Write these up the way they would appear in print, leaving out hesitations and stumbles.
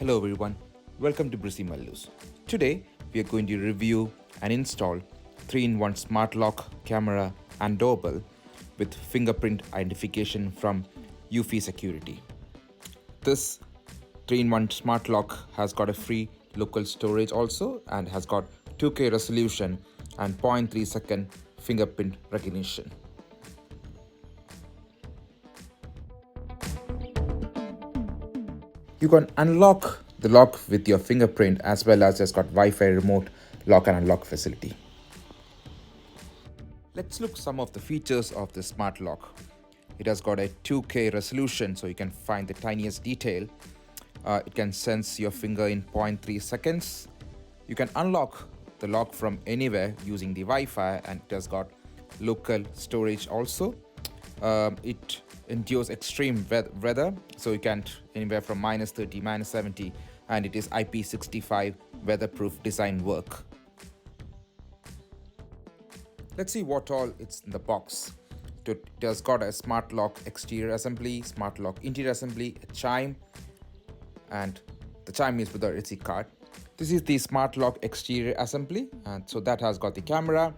Hello everyone, welcome to Brissy Mallus. Today we are going to review and install 3-in-1 smart lock, camera and doorbell with fingerprint identification from Eufy Security. This 3-in-1 smart lock has got a free local storage also and has got 2K resolution and 0.3 second fingerprint recognition. You can unlock the lock with your fingerprint as well as it's got Wi-Fi remote lock and unlock facility. Let's look some of the features of the smart lock. It has got a 2K resolution so you can find the tiniest detail. It can sense your finger in 0.3 seconds. You can unlock the lock from anywhere using the Wi-Fi, and it has got local storage also. It endures extreme weather, so you can anywhere from -30, -70, and it is IP65 weatherproof design work. Let's see what all it's in the box. It has got a smart lock exterior assembly, smart lock interior assembly, a chime, and the chime is with our ITSI card. This is the smart lock exterior assembly, and so that has got the camera,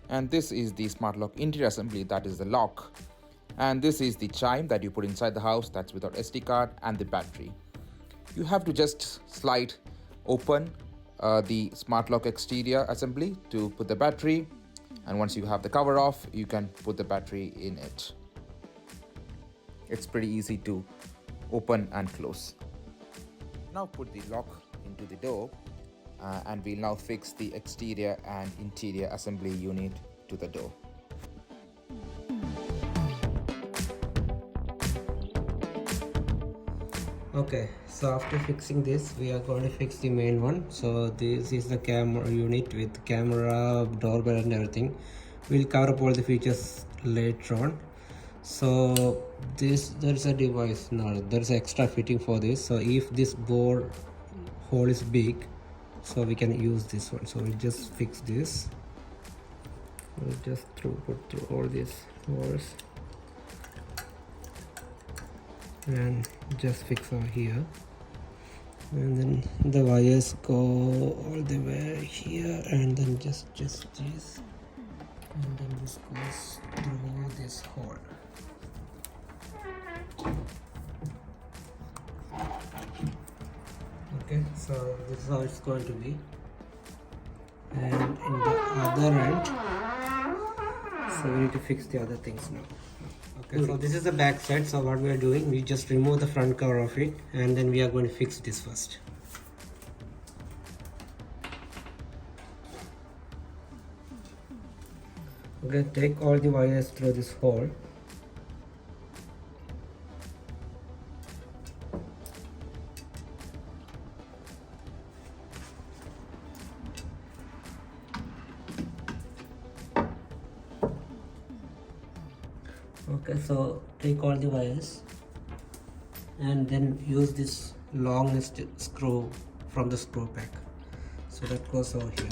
and this is the smart lock interior assembly, that is the lock. And this is the chime that you put inside the house, that's without SD card, and the battery. You have to just slide open the smart lock exterior assembly to put the battery, and once you have the cover off, you can put the battery in it. It's pretty easy to open and close. Now put the lock into the door, and we'll now fix the exterior and interior assembly unit to the door. Okay, so after fixing this, we are going to fix the main one. So this is the camera unit with camera, doorbell and everything. We'll cover up all the features later on. So there's a device now, there's an extra fitting for this. So if this board hole is big, so we can use this one. So we'll just fix this. We'll just put through all these holes and just fix over here, and then the wires go all the way here, and then just this, and then this goes through this hole. Okay, so this is how it's going to be, and in the other end, so we need to fix the other things now. Okay, so this is the back side. So what we are doing, we just remove the front cover of it, and then we are going to fix this first. Okay, take all the wires through this hole. Okay, so take all the wires and then use this longest screw from the screw pack, so that goes over here.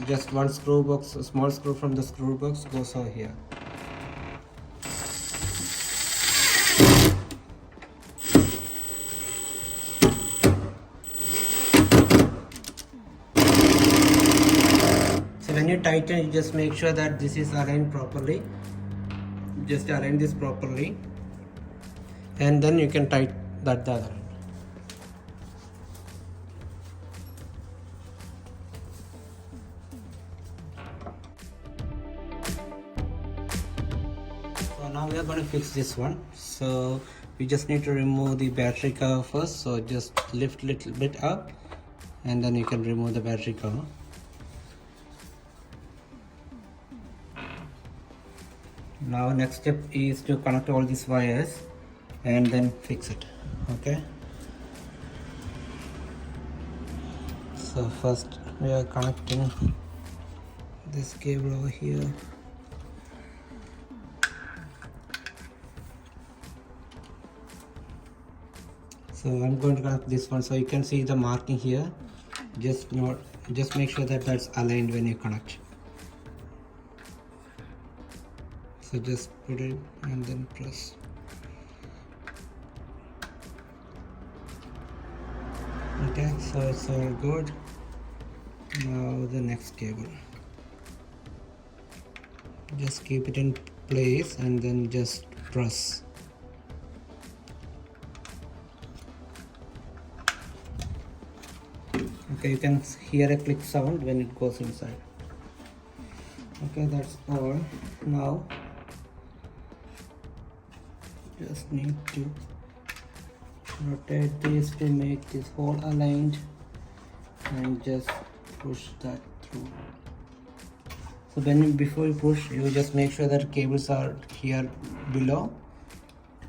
Just one screw box, a small screw from the screw box goes over here. So when you tighten, you just make sure that this is aligned properly. Just align this properly, and then you can tighten that the other end. Now we are going to fix this one. So we just need to remove the battery cover first. So just lift little bit up, and then you can remove the battery cover. Now next step is to connect all these wires and then fix it. Okay, So first we are connecting this cable over here. So I'm going to connect this one, so you can see the marking here. Just make sure that that's aligned when you connect. So just put it and then press. Okay, so it's all good. Now the next cable. Just keep it in place and then just press. Okay, you can hear a click sound when it goes inside. Okay, that's all. Now just need to rotate this to make this hole aligned and just push that through. So before you push, you just make sure that cables are here below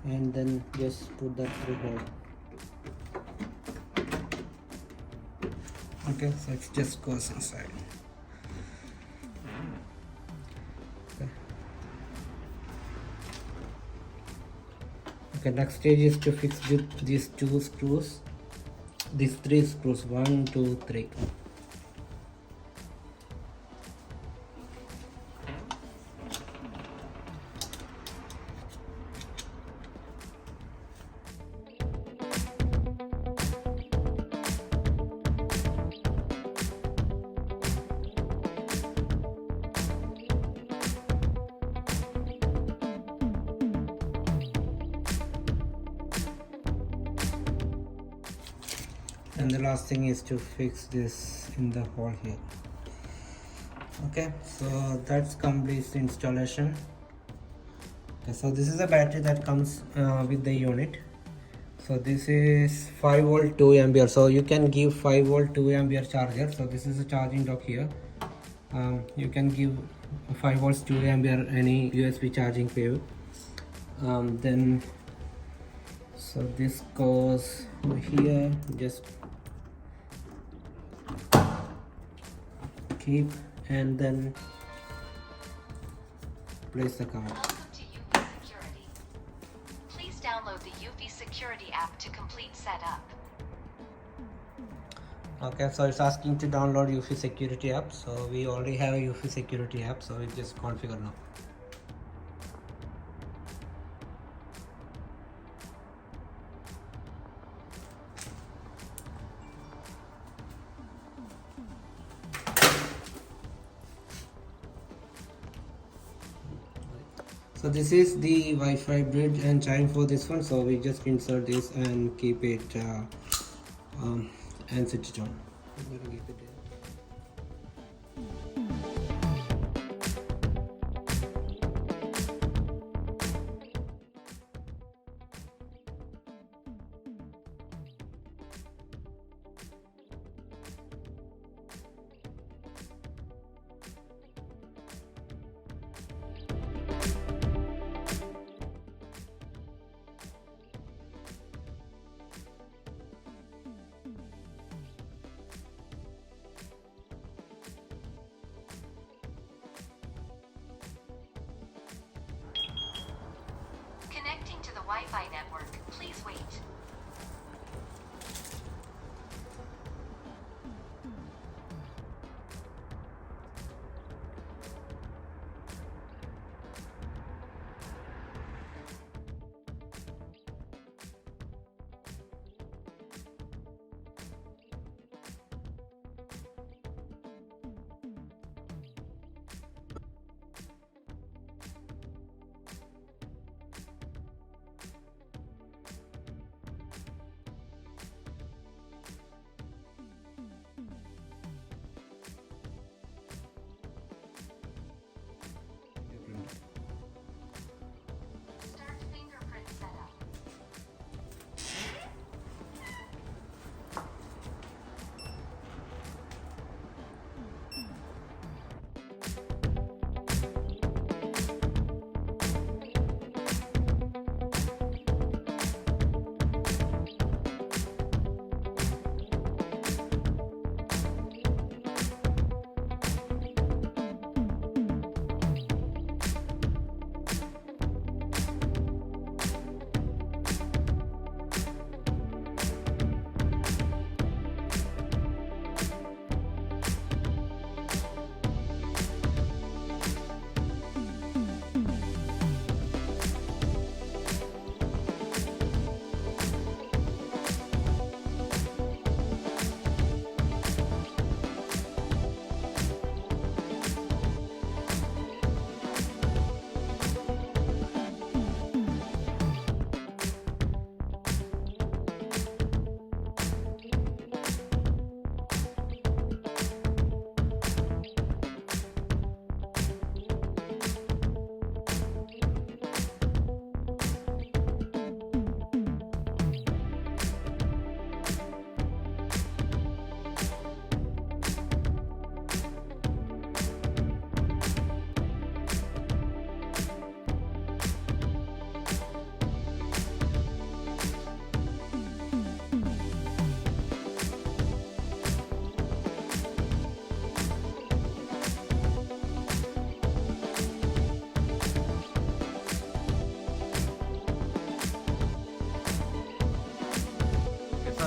and then just put that through hole. Okay, so it just goes inside. Okay, next stage is to fix these two screws, these three screws, 1, 2, 3. And the last thing is to fix this in the hole here. Okay, so that's complete installation. Okay, so this is a battery that comes with the unit. So this is 5 volt 2 ampere, so you can give 5 volt 2 ampere charger. So this is a charging dock here. You can give 5 volts 2 ampere any USB charging cable. Then so this goes over here, just keep and then place the card. Welcome to UV Security. Please download the UV Security app to complete setup. Okay, so it's asking to download UFI Security app. So we already have a UFI Security app, so we just configure now. So this is the Wi-Fi bridge and chime for this one. So we just insert this and keep it and switch it on. I'm gonna keep it there. Connecting to the Wi-Fi network. Please wait.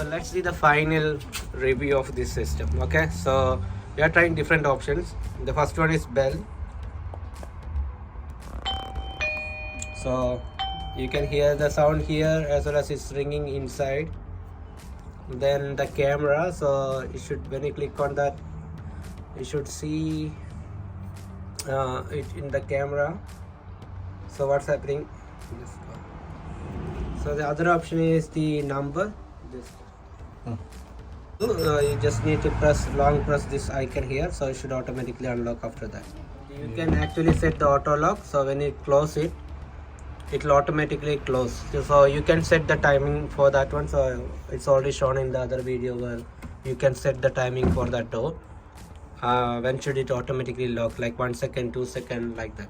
let's see the final review of this system. Okay, so we are trying different options. The first one is bell. So you can hear the sound here as well as it's ringing inside. Then the camera, so you should, when you click on that, you should see it in the camera. So what's happening? So the other option is the number. This. You just need to long press this icon here, so it should automatically unlock after that. You can actually set the auto lock, so when you close it, it will automatically close. So you can set the timing for that one. So it's already shown in the other video where you can set the timing for that door. When should it automatically lock, like 1 second, 2 seconds, like that.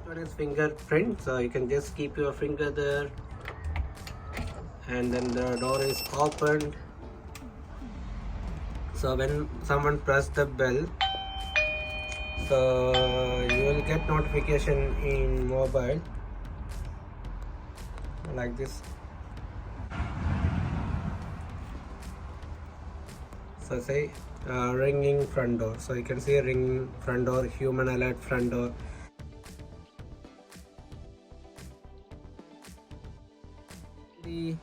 One is fingerprint, so you can just keep your finger there and then the door is opened. So when someone press the bell, so you will get notification in mobile like this. So say ringing front door, so you can see ring front door, human alert front door. The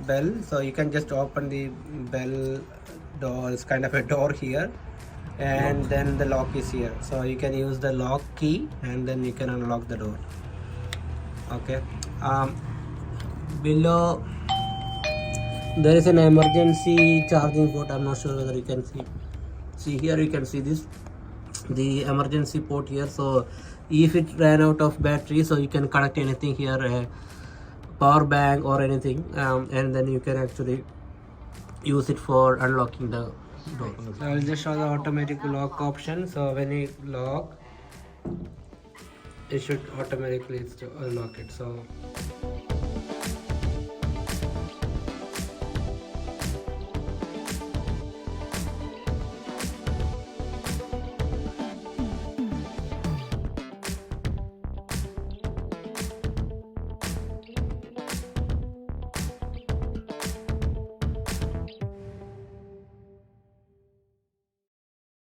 bell, so you can just open the bell door. It's kind of a door here, and then the lock is here, so you can use the lock key and then you can unlock the door. Okay, below there is an emergency charging port. I'm not sure whether you can see here, you can see this, the emergency port here. So if it ran out of battery, so you can connect anything here, power bank or anything, and then you can actually use it for unlocking the door. So I'll just show the automatic lock option. So when you lock, it should automatically unlock it. So